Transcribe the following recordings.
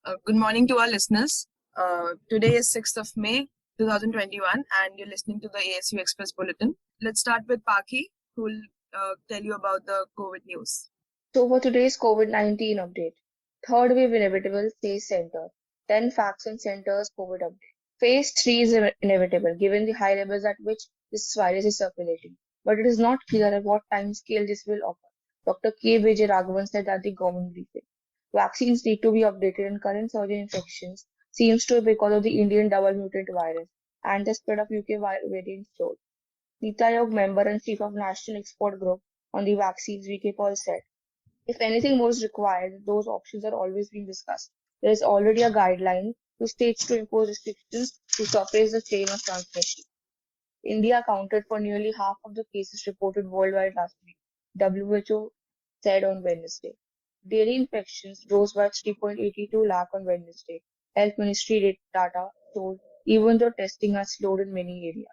Good morning to our listeners. Today is 6th of May 2021, and you're listening to the ASU Express Bulletin. Let's start with Paki, who will tell you about the COVID news. So for today's COVID-19 update, third wave inevitable, says center. 10 facts on center's COVID update. Phase 3 is inevitable given the high levels at which this virus is circulating. But it is not clear at what time scale this will occur. Dr. K. Vijay Raghavan said at the government briefing. Vaccines need to be updated and current surge in infections seems to be because of the Indian double mutant virus and the spread of UK variant flowed. Niti Aayog member and chief of National Expert Group on the vaccines, VK Paul said. If anything more is required, those options are always being discussed. There is already a guideline to states to impose restrictions to suppress the chain of transmission. India accounted for nearly half of the cases reported worldwide last week, WHO said on Wednesday. Daily infections rose by 3.82 lakh on Wednesday. Health Ministry data showed even though testing has slowed in many areas.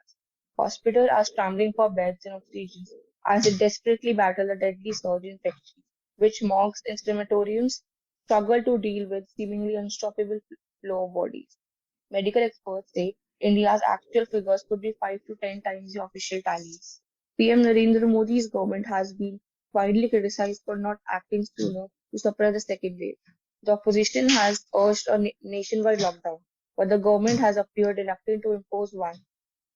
Hospitals are scrambling for beds and oxygen as they desperately battle the deadly surge in infections, which morgues and crematoriums struggle to deal with seemingly unstoppable flow of bodies. Medical experts say India's actual figures could be 5 to 10 times the official tallies. PM Narendra Modi's government has been widely criticized for not acting sooner to suppress the second wave. The opposition has urged a nationwide lockdown, but the government has appeared reluctant to impose one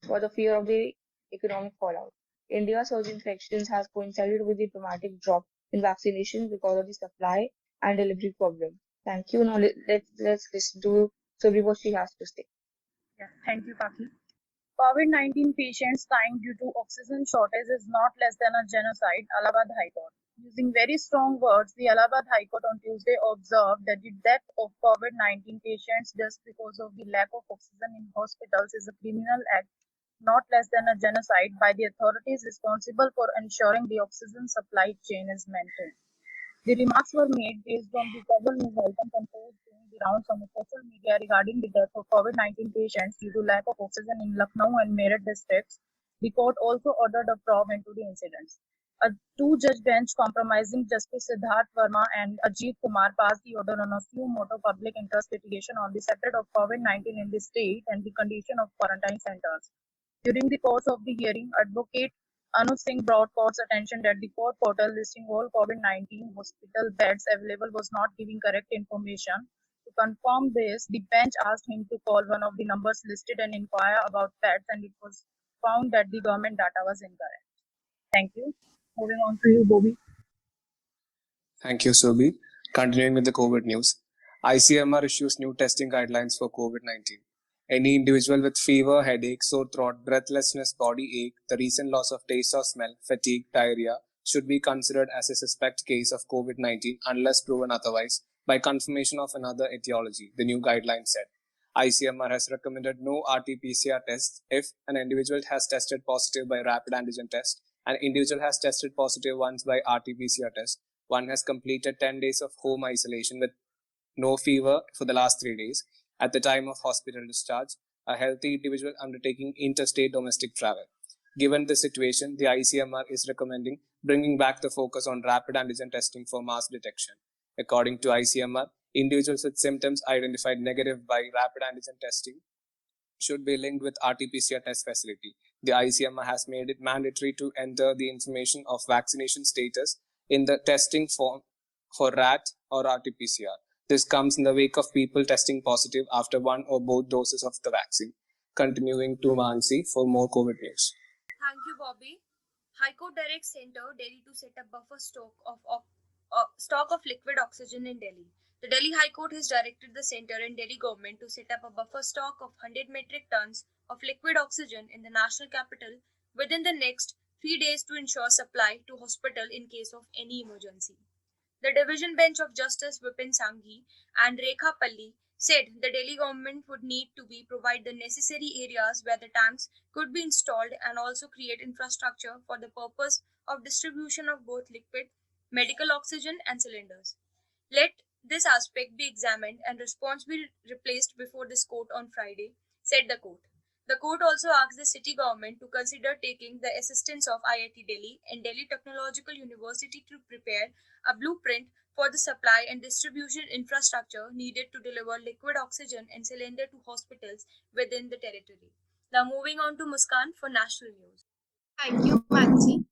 for the fear of the economic fallout. India's surge in infections has coincided with the dramatic drop in vaccinations because of the supply and delivery problem. Thank you. Now let's listen to Subhi what she has to say. Yeah, thank you, Paki. COVID-19 patients dying due to oxygen shortage is not less than a genocide, Allahabad High Court. Using very strong words, the Allahabad High Court on Tuesday observed that the death of COVID-19 patients just because of the lack of oxygen in hospitals is a criminal act, not less than a genocide by the authorities responsible for ensuring the oxygen supply chain is maintained. The remarks were made based on the trouble Ms. Elton composed during the rounds on the social media regarding the death of COVID-19 patients due to lack of oxygen in Lucknow and Meerut districts. The court also ordered a probe into the incidents. A two-judge bench comprising Justice Siddharth Verma and Ajit Kumar passed the order on a suo motu public interest litigation on the spread of COVID-19 in the state and the condition of quarantine centers. During the course of the hearing, Advocate Anuj Singh brought court's attention that the court portal listing all COVID-19 hospital beds available was not giving correct information. To confirm this, the bench asked him to call one of the numbers listed and inquire about beds, and it was found that the government data was incorrect. Thank you. Moving on to you, Bobby. Thank you, Sobi. Continuing with the COVID news, ICMR issues new testing guidelines for COVID 19. Any individual with fever, headache, sore throat, breathlessness, body ache, the recent loss of taste or smell, fatigue, diarrhea should be considered as a suspect case of COVID 19 unless proven otherwise by confirmation of another etiology, the new guideline said. ICMR has recommended no RT-PCR tests if an individual has tested positive by rapid antigen test, an individual has tested positive once by RT-PCR test, one has completed 10 days of home isolation with no fever for the last 3 days at the time of hospital discharge, a healthy individual undertaking interstate domestic travel. Given the situation, the ICMR is recommending bringing back the focus on rapid antigen testing for mass detection. According to ICMR, individuals with symptoms identified negative by rapid antigen testing should be linked with RT-PCR test facility. The ICMR has made it mandatory to enter the information of vaccination status in the testing form for RAT or RT-PCR. This comes in the wake of people testing positive after one or both doses of the vaccine. Continuing to Mansi for more COVID news. Thank you, Bobby. High Court directs Centre Delhi to set up buffer stock of liquid oxygen in Delhi. The Delhi High Court has directed the centre and Delhi government to set up a buffer stock of 100 metric tons of liquid oxygen in the national capital within the next 3 days to ensure supply to hospital in case of any emergency. The division bench of Justice Vipin Sanghi and Rekha Palli said the Delhi government would need to provide the necessary areas where the tanks could be installed and also create infrastructure for the purpose of distribution of both liquid medical oxygen and cylinders. Let this aspect be examined and response be replaced before this court on Friday, said the court. The court also asked the city government to consider taking the assistance of IIT Delhi and Delhi Technological University to prepare a blueprint for the supply and distribution infrastructure needed to deliver liquid oxygen and cylinder to hospitals within the territory. Now moving on to Muskan for national news. Thank you, Mansi.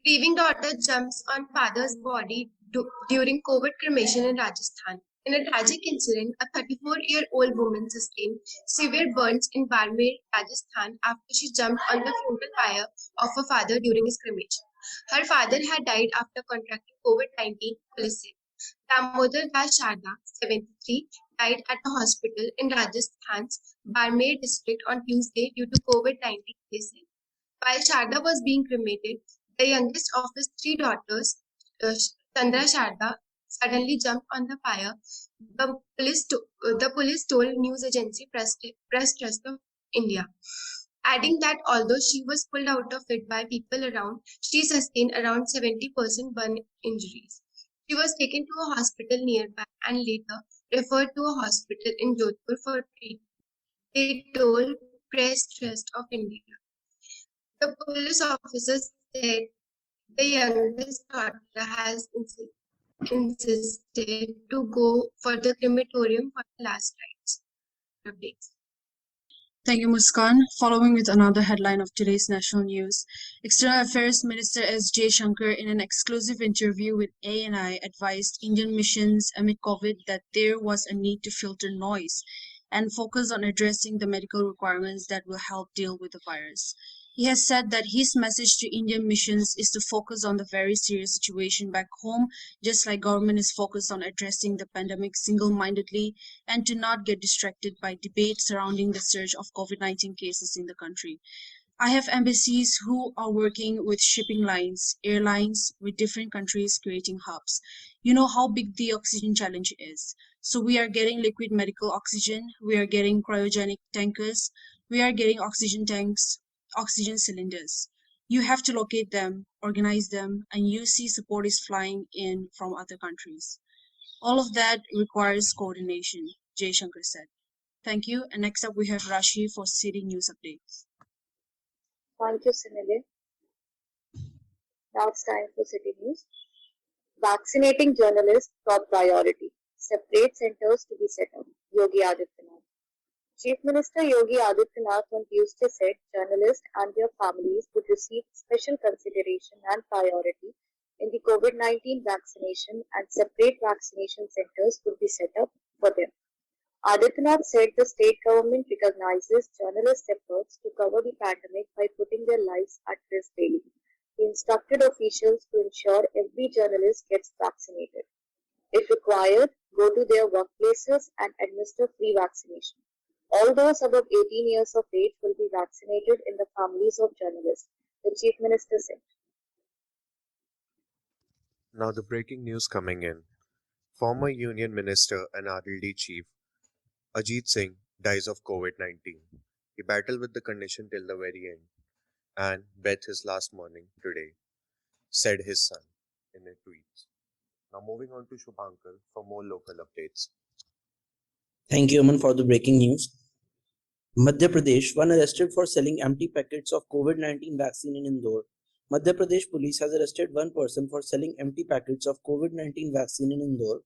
Grieving daughter jumps on father's body during COVID cremation in Rajasthan. In a tragic incident, a 34-year-old woman sustained severe burns in Barmer, Rajasthan, after she jumped on the funeral pyre of her father during his cremation. Her father had died after contracting COVID-19, police said. Damodar Das Sharda, 73, died at a hospital in Rajasthan's Barmer district on Tuesday due to COVID-19, they said. While Sharda was being cremated, the youngest of his three daughters, Chandra Sharda, suddenly jumped on the pyre. The police told news agency Press Trust of India, adding that although she was pulled out of it by people around, she sustained around 70% burn injuries. She was taken to a hospital nearby and later referred to a hospital in Jodhpur for treatment, they told Press Trust of India. The police officer said the youngest daughter has insisted to go for the crematorium for the last rites. Updates. Thank you, Muskan. Following with another headline of today's national news, External Affairs Minister S. J. Shankar, in an exclusive interview with ANI, advised Indian missions amid COVID that there was a need to filter noise and focus on addressing the medical requirements that will help deal with the virus. He has said that his message to Indian missions is to focus on the very serious situation back home, just like government is focused on addressing the pandemic single-mindedly, and to not get distracted by debate surrounding the surge of COVID-19 cases in the country. I have embassies who are working with shipping lines, airlines with different countries creating hubs. You know how big the oxygen challenge is. So we are getting liquid medical oxygen, we are getting cryogenic tankers, we are getting oxygen tanks, oxygen cylinders. You have to locate them, organize them, and you see support is flying in from other countries. All of that requires coordination, Jay Shankar said. Thank you. And next up, we have Rashi for city news updates. Thank you, Sunil. Now it's time for City News. Vaccinating journalists top priority. Separate centers to be set up. Yogi Adityanath. Chief Minister Yogi Adityanath on Tuesday said journalists and their families would receive special consideration and priority in the COVID-19 vaccination, and separate vaccination centers would be set up for them. Adityanath said the state government recognizes journalists' efforts to cover the pandemic by putting their lives at risk daily. He instructed officials to ensure every journalist gets vaccinated. If required, go to their workplaces and administer free vaccination. All those above 18 years of age will be vaccinated in the families of journalists, the Chief Minister said. Now the breaking news coming in. Former Union Minister and RLD Chief Ajit Singh dies of COVID-19. He battled with the condition till the very end and bet his last morning today, said his son in a tweet. Now moving on to Shubhankar for more local updates. Thank you, Aman, for the breaking news. Madhya Pradesh, one arrested for selling empty packets of COVID-19 vaccine in Indore. Madhya Pradesh police has arrested one person for selling empty packets of COVID-19 vaccine in Indore.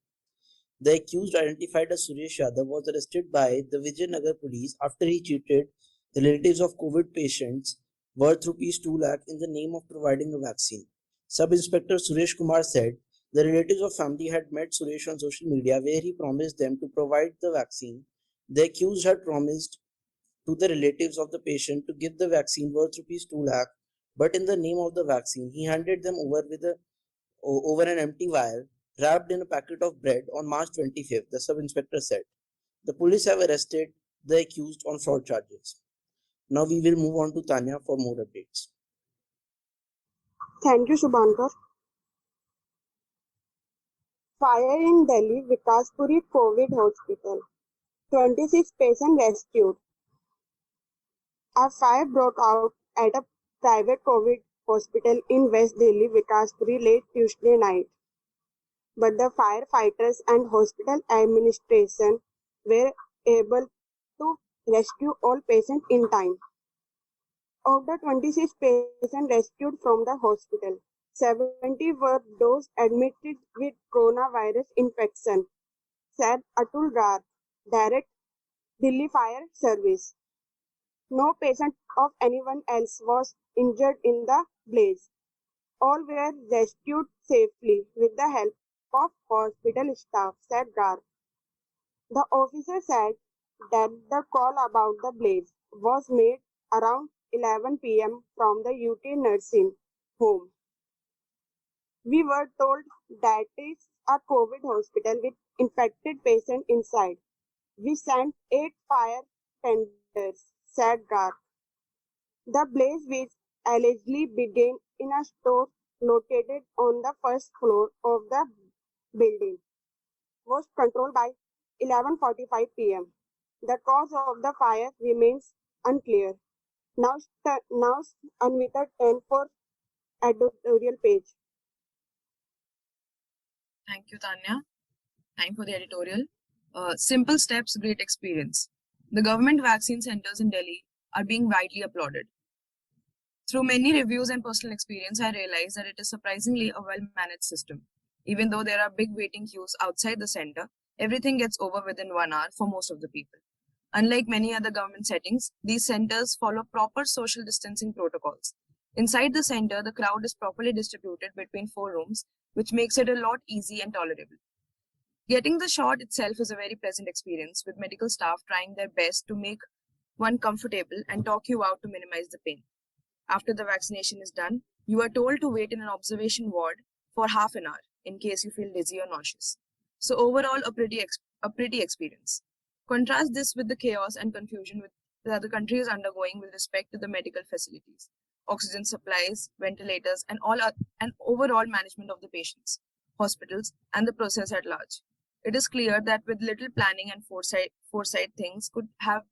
The accused, identified as Suresh Yadav, was arrested by the Vijayanagar police after he cheated the relatives of COVID patients worth rupees 2 lakh in the name of providing a vaccine. Sub-Inspector Suresh Kumar said the relatives of family had met Suresh on social media where he promised them to provide the vaccine. The accused had promised to the relatives of the patient to give the vaccine worth rupees 2 lakh, but in the name of the vaccine, he handed them over an empty vial wrapped in a packet of bread on March 25th, the sub-inspector said. The police have arrested the accused on fraud charges. Now we will move on to Tanya for more updates. Thank you, Shubhankar. Fire in Delhi Vikaspuri COVID Hospital. 26 patients rescued. A fire broke out at a private COVID hospital in West Delhi, Vikaspuri, late Tuesday night. But the firefighters and hospital administration were able to rescue all patients in time. Of the 26 patients rescued from the hospital, 70 were those admitted with coronavirus infection, said Atul Garg, Direct Delhi Fire Service. No patient of anyone else was injured in the blaze. All were rescued safely with the help of hospital staff, said Garg. The officer said that the call about the blaze was made around 11 p.m. from the UT nursing home. We were told that it's a COVID hospital with infected patients inside. We sent 8 fire tenders, said Garg. The blaze, which allegedly began in a store located on the first floor of the building, was controlled by 11:45 p.m. The cause of the fire remains unclear. Now Anvita 10 for editorial page. Thank you, Tanya. Time for the editorial. Simple steps, great experience. The government vaccine centers in Delhi are being widely applauded. Through many reviews and personal experience, I realized that it is surprisingly a well managed system. Even though there are big waiting queues outside the center, everything gets over within 1 hour for most of the people. Unlike many other government settings, these centers follow proper social distancing protocols. Inside the center, the crowd is properly distributed between 4 rooms, which makes it a lot easy and tolerable. Getting the shot itself is a very pleasant experience, with medical staff trying their best to make one comfortable and talk you out to minimize the pain. After the vaccination is done, you are told to wait in an observation ward for half an hour in case you feel dizzy or nauseous. So overall, a pretty experience. Contrast this with the chaos and confusion that the country is undergoing with respect to the medical facilities, oxygen supplies, ventilators, and overall management of the patients, hospitals, and the process at large. It is clear that with little planning and foresight things could have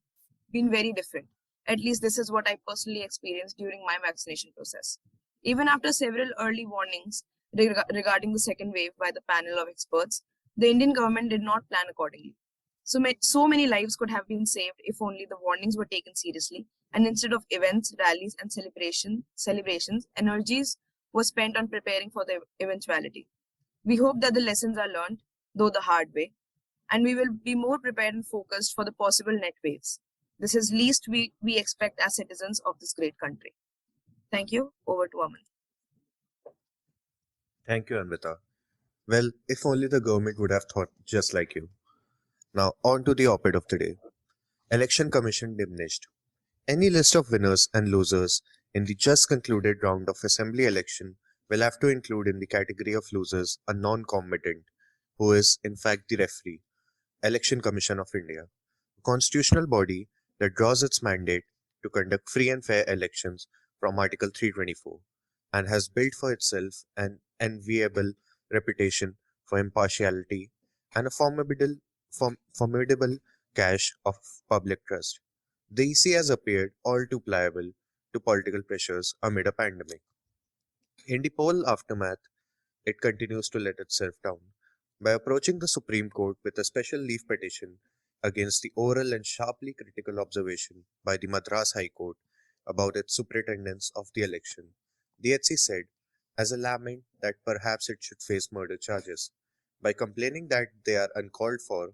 been very different. At least this is what I personally experienced during my vaccination process. Even after several early warnings regarding the second wave by the panel of experts, the Indian government did not plan accordingly. So many lives could have been saved if only the warnings were taken seriously, and instead of events, rallies, and celebrations, energies were spent on preparing for the eventuality. We hope that the lessons are learned, though the hard way, and we will be more prepared and focused for the possible net waves. This is least we expect as citizens of this great country. Thank you. Over to Aman. Thank you, Anvita. Well, if only the government would have thought just like you. Now, on to the op-ed of the day. Election Commission diminished. Any list of winners and losers in the just concluded round of assembly election will have to include in the category of losers a non-combatant, who is in fact the referee, Election Commission of India, a constitutional body that draws its mandate to conduct free and fair elections from Article 324 and has built for itself an enviable reputation for impartiality and a formidable cache of public trust. The EC has appeared all too pliable to political pressures amid a pandemic. In the poll aftermath, it continues to let itself down by approaching the Supreme Court with a special leave petition against the oral and sharply critical observation by the Madras High Court about its superintendence of the election. The HC said, as a lament, that perhaps it should face murder charges by complaining that they are uncalled for,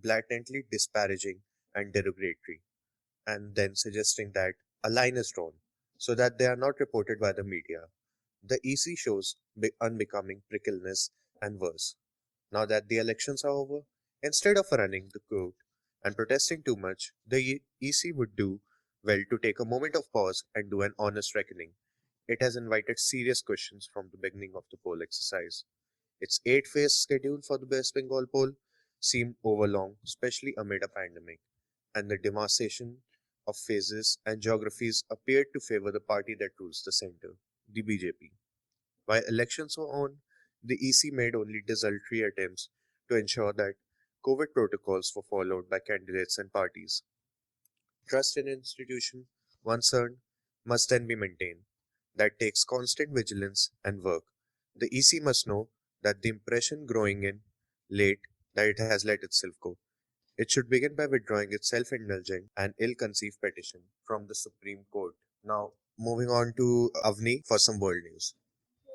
blatantly disparaging, and derogatory, and then suggesting that a line is drawn so that they are not reported by the media. The EC shows unbecoming prickliness and worse. Now that the elections are over, instead of running the court and protesting too much, the EC would do well to take a moment of pause and do an honest reckoning. It has invited serious questions from the beginning of the poll exercise. Its 8 phase schedule for the West Bengal poll seemed overlong, especially amid a pandemic, and the demarcation of phases and geographies appeared to favor the party that rules the center, the BJP. While elections were on, the EC made only desultory attempts to ensure that COVID protocols were followed by candidates and parties. Trust in an institution, once earned, must then be maintained. That takes constant vigilance and work. The EC must know that the impression growing in late that it has let itself go. It should begin by withdrawing its self indulgent and ill conceived petition from the Supreme Court. Now, moving on to Avni for some world news.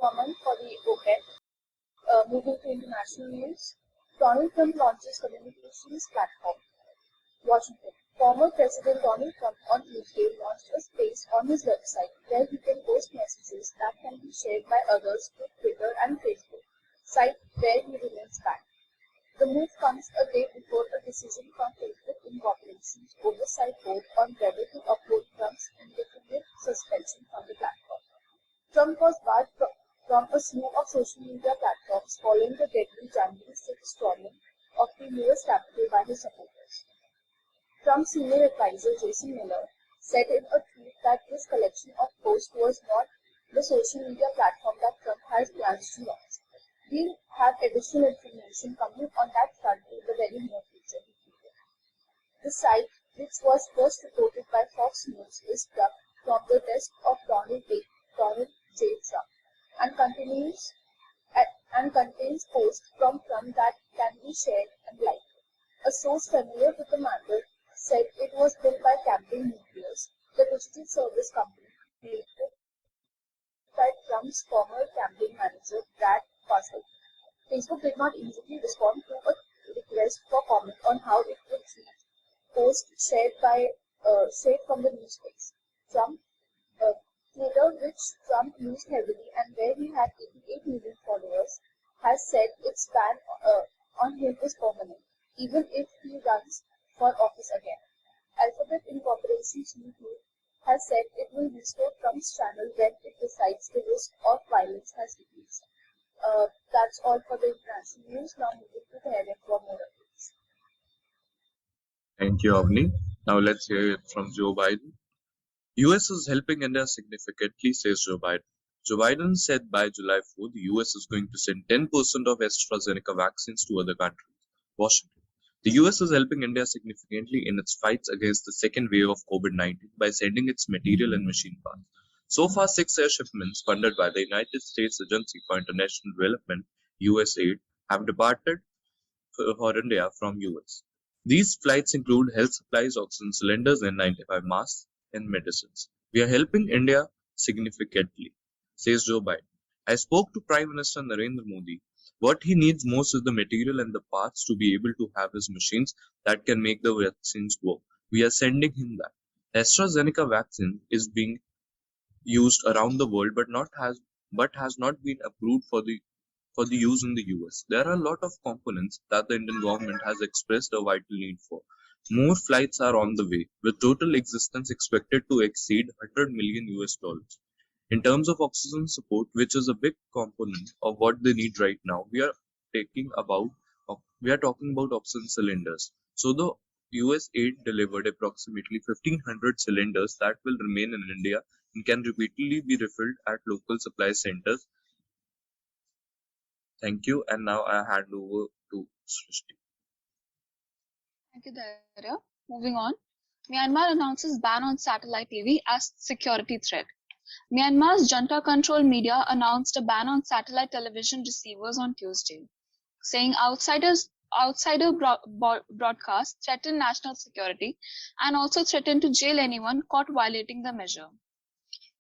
Aman for the OPEC. Moving to international news, Donald Trump launches communications platform. Washington. Former President Donald Trump on Tuesday launched a space on his website where he can post messages that can be shared by others through Twitter and Facebook, site where he remains banned. The move comes a day before a decision from Facebook Incorporation's oversight board on whether to uphold Trump's indefinite suspension from the platform. Trump was barred from a slew of social media platforms following the deadly January 6 storming of the US Capitol by his supporters. Trump's senior advisor Jason Miller said in a tweet that this collection of posts was not the social media platform that Trump has plans to launch. We'll have additional information coming on that front in the very near future. The site, which was first reported by Fox News, is plucked from the desk of Donald J. Trump and contains posts from Trump that can be shared and liked. A source familiar with the matter said it was built by Campaign Nucleus, the digital service company created by Trump's former campaign manager, Brad Parscale. Facebook did not immediately respond to a request for comment on how it would treat posts shared from the news space. Twitter, which Trump used heavily and where he had 88 million followers, has said its ban on him is permanent, even if he runs for office again. Alphabet Incorporation's YouTube has said it will restore Trump's channel when it decides the risk of violence has decreased. That's all for the international news. Now moving to the heading for more updates. Thank you, Avni. Now let's hear it from Joe Biden. US is helping India significantly, says Joe Biden. Joe Biden said by July 4, the US is going to send 10% of AstraZeneca vaccines to other countries. Washington. The US is helping India significantly in its fights against the second wave of COVID-19 by sending its material and machine parts. So far, 6 air shipments funded by the United States Agency for International Development, USAID, have departed for India from US. These flights include health supplies, oxygen cylinders, N95 masks, and medicines. We are helping India significantly, says Joe Biden. I spoke to Prime Minister Narendra Modi. What he needs most is the material and the parts to be able to have his machines that can make the vaccines work. We are sending him that. AstraZeneca vaccine is being used around the world, but has not been approved for the use in the US. There are a lot of components that the Indian government has expressed a vital need for. More flights are on the way, with total existence expected to exceed 100 million US dollars. In terms of oxygen support, which is a big component of what they need right now, we are talking about oxygen cylinders. So the US aid delivered approximately 1,500 cylinders that will remain in India and can repeatedly be refilled at local supply centers. Thank you, and now I hand over to Srishti. Thank you, Daria. Moving on. Myanmar announces ban on satellite TV as security threat. Myanmar's junta-controlled media announced a ban on satellite television receivers on Tuesday, saying outsider broadcasts threaten national security and also threaten to jail anyone caught violating the measure.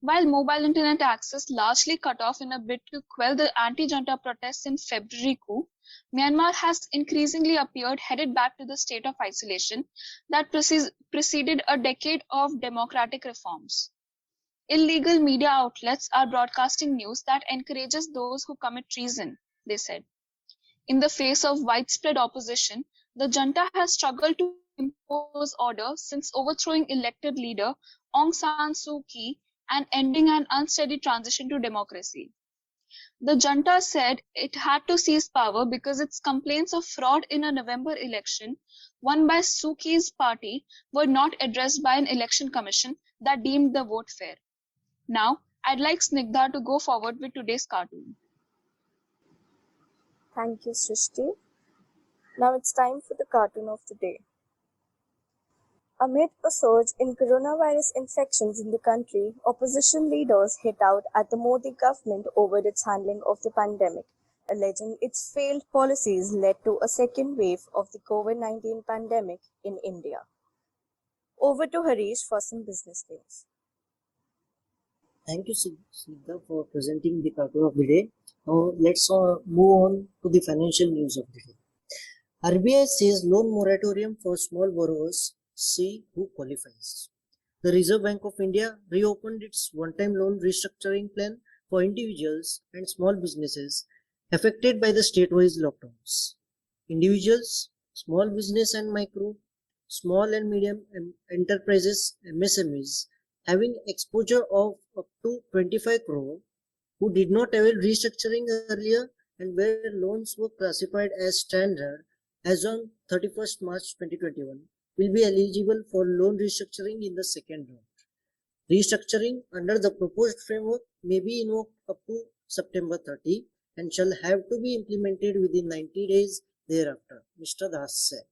While mobile internet access largely cut off in a bid to quell the anti-junta protests in February coup, Myanmar has increasingly appeared headed back to the state of isolation that preceded a decade of democratic reforms. Illegal media outlets are broadcasting news that encourages those who commit treason, they said. In the face of widespread opposition, the junta has struggled to impose order since overthrowing elected leader Aung San Suu Kyi and ending an unsteady transition to democracy. The junta said it had to seize power because its complaints of fraud in a November election won by Suu Kyi's party were not addressed by an election commission that deemed the vote fair. Now, I'd like Snigdha to go forward with today's cartoon. Thank you, Srishti. Now it's time for the cartoon of the day. Amid a surge in coronavirus infections in the country, opposition leaders hit out at the Modi government over its handling of the pandemic, alleging its failed policies led to a second wave of the COVID-19 pandemic in India. Over to Harish for some business news. Thank you, Snigdha, for presenting the cartoon of the day. Now let's move on to the financial news of the day. RBI says loan moratorium for small borrowers. See who qualifies. The Reserve Bank of India reopened its one-time loan restructuring plan for individuals and small businesses affected by the state-wise lockdowns. Individuals, small business and micro, small and medium enterprises (MSMEs) having exposure of up to 25 crore who did not avail restructuring earlier and where loans were classified as standard as on 31st March 2021 will be eligible for loan restructuring in the second round. Restructuring under the proposed framework may be invoked up to September 30 and shall have to be implemented within 90 days thereafter, Mr. Das said.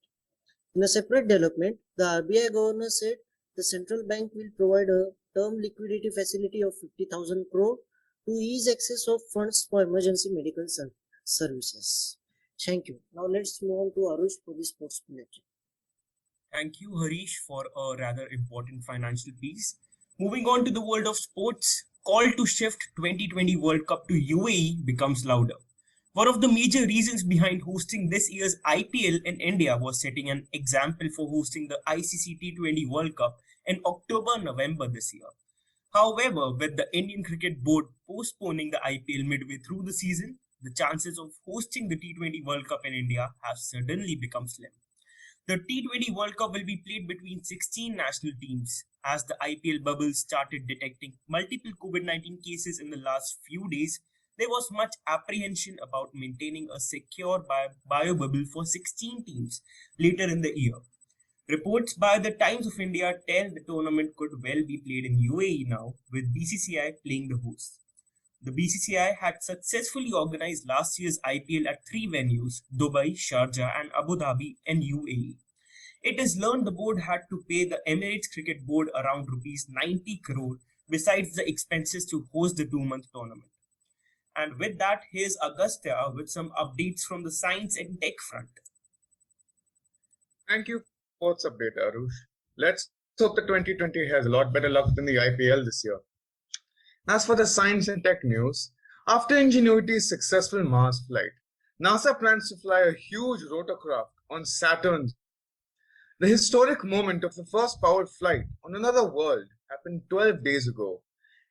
In a separate development, the RBI governor said the central bank will provide a term liquidity facility of 50,000 crore to ease access of funds for emergency medical services. Thank you. Now let's move on to Arush for the sports bulletin. Thank you, Harish, for a rather important financial piece. Moving on to the world of sports, call to shift 2020 World Cup to UAE becomes louder. One of the major reasons behind hosting this year's IPL in India was setting an example for hosting the ICC T20 World Cup in October-November this year. However, with the Indian Cricket Board postponing the IPL midway through the season, the chances of hosting the T20 World Cup in India have suddenly become slim. The T20 World Cup will be played between 16 national teams. As the IPL bubble started detecting multiple COVID-19 cases in the last few days, there was much apprehension about maintaining a secure bio bubble for 16 teams later in the year. Reports by the Times of India tell the tournament could well be played in UAE now, with BCCI playing the host. The BCCI had successfully organized last year's IPL at three venues: Dubai, Sharjah, and Abu Dhabi and UAE. It is learned the board had to pay the Emirates Cricket Board around rupees 90 crore besides the expenses to host the 2-month tournament. And with that, here's Agastya with some updates from the science and tech front. Thank you for sports update, Arush. Let's hope the 2020 has a lot better luck than the IPL this year. As for the science and tech news, after Ingenuity's successful Mars flight, NASA plans to fly a huge rotorcraft on Saturn's. The historic moment of the first powered flight on another world happened 12 days ago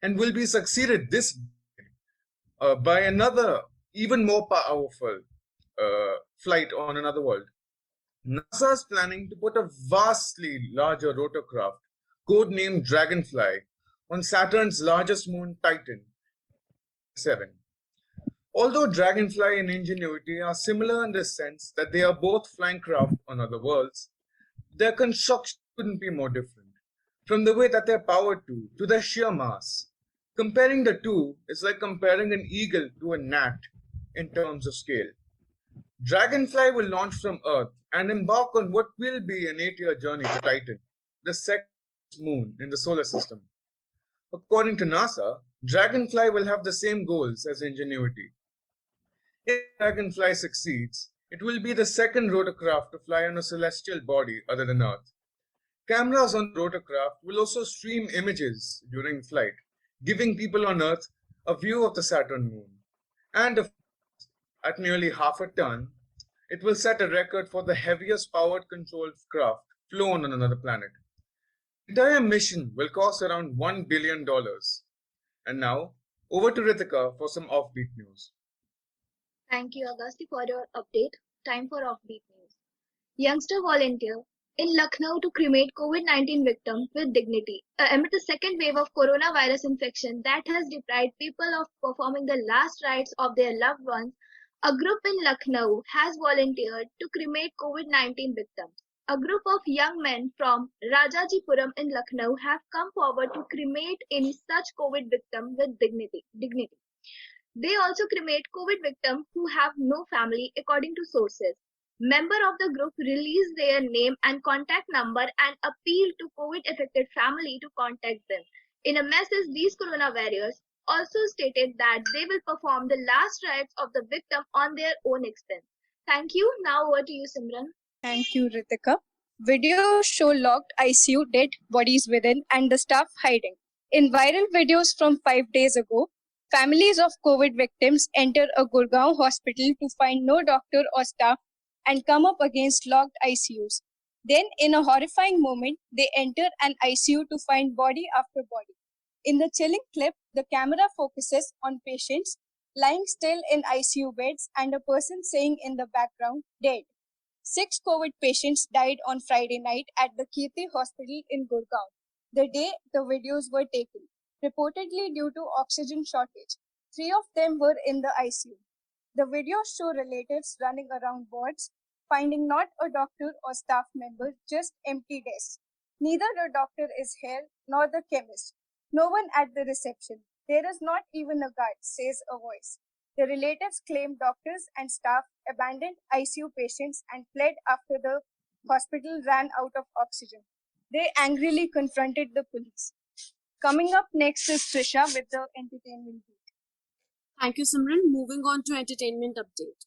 and will be succeeded this by another even more powerful flight on another world. NASA is planning to put a vastly larger rotorcraft, codenamed Dragonfly, on Saturn's largest moon, Titan, 7. Although Dragonfly and Ingenuity are similar in the sense that they are both flying craft on other worlds, their construction couldn't be more different, from the way that they're powered to their sheer mass. Comparing the two is like comparing an eagle to a gnat in terms of scale. Dragonfly will launch from Earth and embark on what will be an 8-year journey to Titan, the second moon in the solar system. According to NASA, Dragonfly will have the same goals as Ingenuity. If Dragonfly succeeds, it will be the second rotorcraft to fly on a celestial body other than Earth. Cameras on the rotorcraft will also stream images during flight, giving people on Earth a view of the Saturn moon. And at nearly half a ton, it will set a record for the heaviest powered controlled craft flown on another planet. The entire mission will cost around $1 billion. And now, over to Ritika for some offbeat news. Thank you, Agasti, for your update. Time for offbeat news. Youngster volunteer in Lucknow to cremate COVID-19 victim with dignity. Amid the second wave of coronavirus infection that has deprived people of performing the last rites of their loved ones, a group in Lucknow has volunteered to cremate COVID-19 victims. A group of young men from Rajajipuram in Lucknow have come forward to cremate any such COVID victim with dignity. They also cremate COVID victims who have no family, according to sources. Members of the group released their name and contact number and appealed to COVID-affected family to contact them. In a message, these corona warriors also stated that they will perform the last rites of the victim on their own expense. Thank you. Now over to you, Simran. Thank you, Ritika. Videos show locked ICU, dead bodies within, and the staff hiding. In viral videos from 5 days ago, families of COVID victims enter a Gurgaon hospital to find no doctor or staff and come up against locked ICUs. Then, in a horrifying moment, they enter an ICU to find body after body. In the chilling clip, the camera focuses on patients lying still in ICU beds and a person saying in the background, dead. 6 COVID patients died on Friday night at the Kirti Hospital in Gurgaon, the day the videos were taken, reportedly due to oxygen shortage. 3 of them were in the ICU. The videos show relatives running around wards, finding not a doctor or staff member, just empty desks. Neither the doctor is here nor the chemist. No one at the reception. There is not even a guard, says a voice. The relatives claim doctors and staff abandoned ICU patients and fled after the hospital ran out of oxygen. They angrily confronted the police. Coming up next is Trisha with the entertainment beat. Thank you, Simran. Moving on to entertainment update.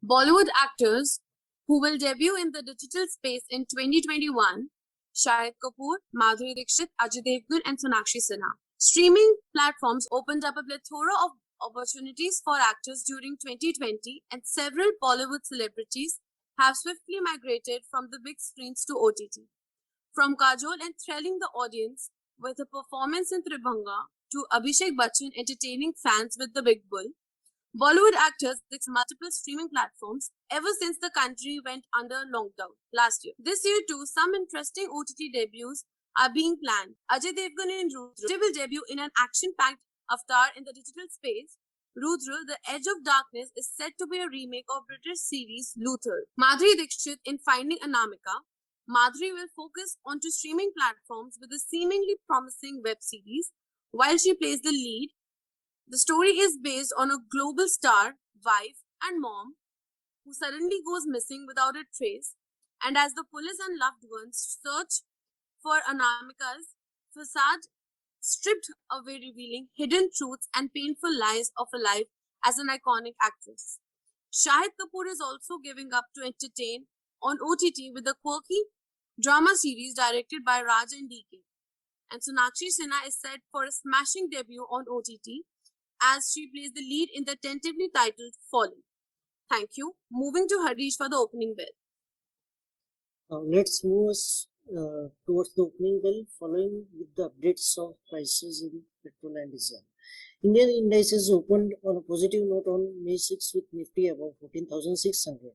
Bollywood actors who will debut in the digital space in 2021: Shahid Kapoor, Madhuri Dixit, Ajay Devgan, and Sonakshi Sinha. Streaming platforms opened up a plethora of opportunities for actors during 2020, and several Bollywood celebrities have swiftly migrated from the big screens to OTT. From Kajol enthralling the audience with a performance in Tribhanga to Abhishek Bachchan entertaining fans with The Big Bull, Bollywood actors explore multiple streaming platforms ever since the country went under lockdown last year. This year too, some interesting OTT debuts are being planned. Ajay Devgan in Rudra will debut in an action-packed avatar in the digital space. Rudra, The Edge of Darkness, is set to be a remake of British series Luther. Madhuri Dixit in Finding Anamika. Madhuri will focus onto streaming platforms with a seemingly promising web series while she plays the lead. The story is based on a global star, wife, and mom who suddenly goes missing without a trace, and as the police and loved ones search for Anamika's facade stripped away, revealing hidden truths and painful lies of a life as an iconic actress. Shahid Kapoor is also giving up to entertain on OTT with a quirky drama series directed by Raj and DK. And Sonakshi Sinha is set for a smashing debut on OTT as she plays the lead in the tentatively titled Fallen. Thank you. Moving to Harish for the opening bell. Let's move us towards the opening bell, following with the updates of prices in petrol and diesel. Indian indices opened on a positive note on May 6 with Nifty above 14,600.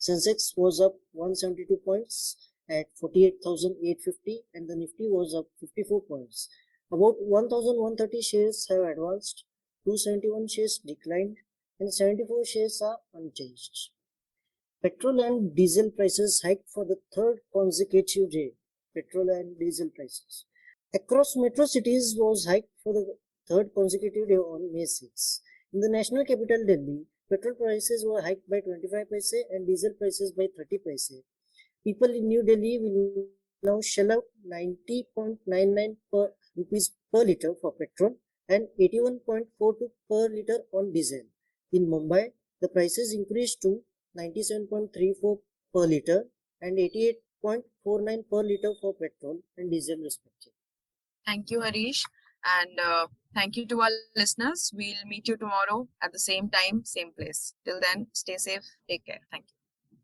Sensex was up 172 points at 48,850 and the Nifty was up 54 points. About 1,130 shares have advanced, 271 shares declined, and 74 shares are unchanged. Petrol and diesel prices hiked for the third consecutive day. Petrol and diesel prices across metro cities was hiked for the third consecutive day on May 6. In the national capital Delhi, petrol prices were hiked by 25 paise and diesel prices by 30 paise. People in New Delhi will now shell out 90.99 rupees per litre for petrol and 81.42 per litre on diesel. In Mumbai, the prices increased to 97.34 per litre and 88.49 per litre for petrol and diesel respectively. Thank you, Harish. And thank you to our listeners. We'll meet you tomorrow at the same time, same place. Till then, stay safe. Take care. Thank you.